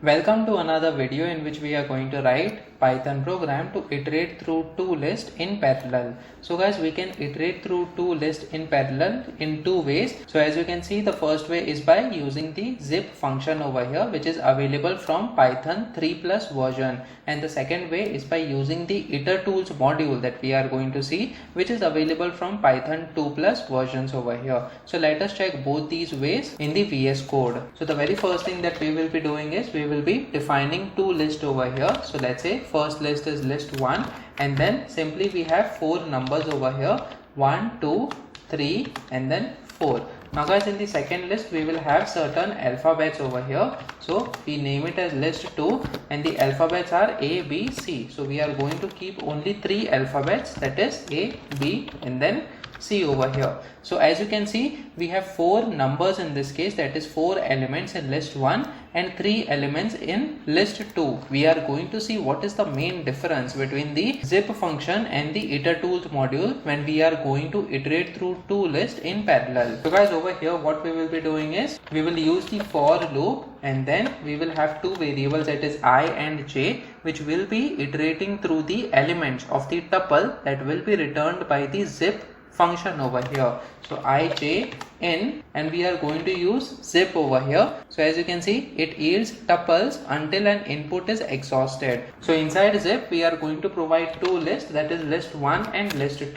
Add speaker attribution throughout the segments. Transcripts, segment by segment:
Speaker 1: Welcome to another video in which we are going to write Python program to iterate through two lists in parallel. So guys, we can iterate through two lists in parallel in two ways. So as you can see, the first way is by using the zip function over here, which is available from Python 3+ version, and the second way is by using the itertools module that we are going to see, which is available from Python 2+ versions over here. So let us check both these ways in the VS Code. So the very first thing that we will be doing is we will be defining two lists over here. So let's say first list is list 1, and then simply we have four numbers over here, 1, 2, 3 and then 4. Now guys, in the second list we will have certain alphabets over here. So we name it as list 2 and the alphabets are A, B, C. So we are going to keep only 3 alphabets, that is A, B and then C over here. So as you can see, we have 4 numbers in this case, that is 4 elements in list 1 and 3 elements in list 2. We are going to see what is the main difference between the zip function and the itertools module when we are going to iterate through two lists in parallel. So guys, over here what we will be doing is we will use the for loop, and then we will have two variables, that is I and j, which will be iterating through the elements of the tuple that will be returned by the zip function over here. So ij in, and we are going to use zip over here. So as you can see, it yields tuples until an input is exhausted. So inside zip we are going to provide two lists, that is list 1 and list 2.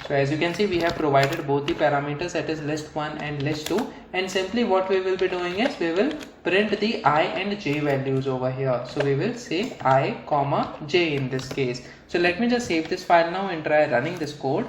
Speaker 1: So as you can see, we have provided both the parameters, that is list 1 and list 2, and simply what we will be doing is we will print the I and j values over here. So we will say I comma j in this case. So let me just save this file now and try running this code.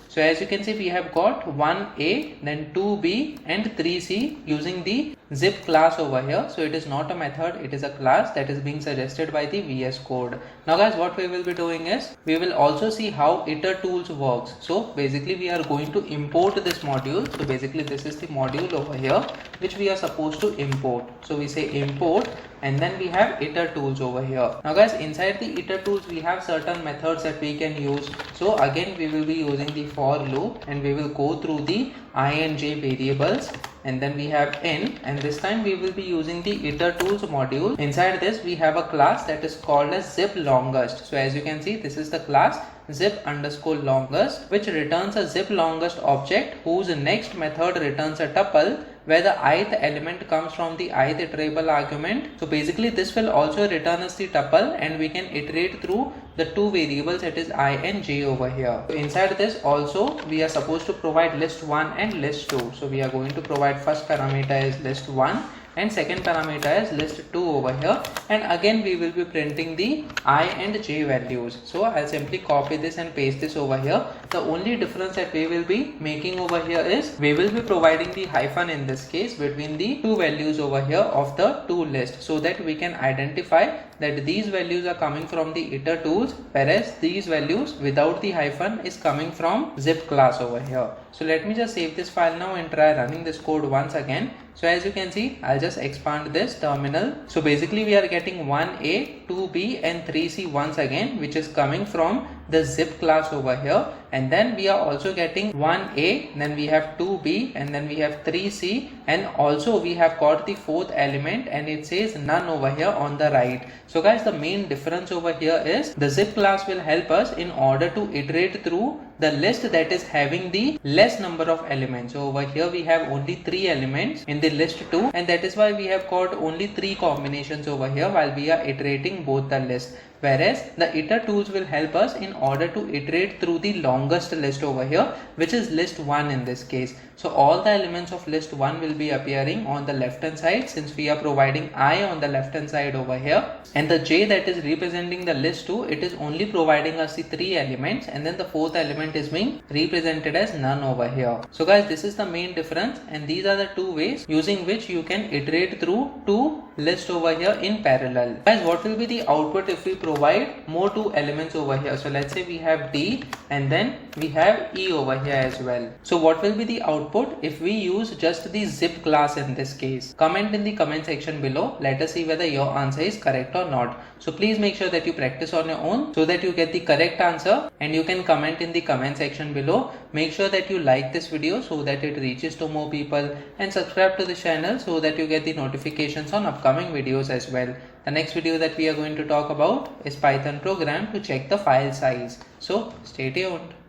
Speaker 1: So as you can see, we have got 1a, then 2b and 3c using the zip class over here. So it is not a method, it is a class that is being suggested by the VS Code. Now guys, what we will be doing is we will also see how itertools works. So basically we are going to import this module. So basically this is the module over here which we are supposed to import. So we say import, and then we have itertools over here. Now guys, inside the itertools we have certain methods that we can use. So again we will be using the for loop, and we will go through the I and j variables, and then we have in, and this time we will be using the itertools module. Inside this we have a class that is called as zip longest. So as you can see, this is the class zip underscore longest, which returns a zip longest object whose next method returns a tuple where the ith element comes from the ith iterable argument. So basically this will also return us the tuple, and we can iterate through the two variables, that is I and j over here. So inside this also we are supposed to provide list 1 and list 2. So we are going to provide first parameter as list 1 and second parameter is list 2 over here, and again we will be printing the I and j values. So I'll simply copy this and paste this over here. The only difference that we will be making over here is we will be providing the hyphen in this case between the two values over here of the two lists, so that we can identify that these values are coming from the itertools, whereas these values without the hyphen is coming from zip class over here. So let me just save this file now and try running this code once again. So as you can see, I'll just expand this terminal. So basically we are getting 1a, 2b and 3c once again, which is coming from the zip class over here, and then we are also getting 1a, then we have 2b and then we have 3c, and also we have got the fourth element and it says none over here on the right. So guys, the main difference over here is the zip class will help us in order to iterate through the list that is having the less number of elements. So over here we have only 3 elements in the list 2, and that is why we have got only 3 combinations over here while we are iterating both the lists. Whereas the itertools will help us in order to iterate through the longest list over here, which is list 1 in this case. So all the elements of list 1 will be appearing on the left hand side, since we are providing I on the left hand side over here, and the j that is representing the list 2, it is only providing us the 3 elements, and then the fourth element is being represented as none over here. So guys, this is the main difference, and these are the two ways using which you can iterate through two lists over here in parallel. Guys, what will be the output if we provide more 2 elements over here? So let's say we have D and then we have E over here as well. So what will be the output output if we use just the zip class in this case? Comment in the comment section below. Let us see whether your answer is correct or not. So please make sure that you practice on your own so that you get the correct answer, and you can comment in the comment section below. Make sure that you like this video so that it reaches to more people, and subscribe to the channel so that you get the notifications on upcoming videos as well. The next video that we are going to talk about is Python program to check the file size. So stay tuned.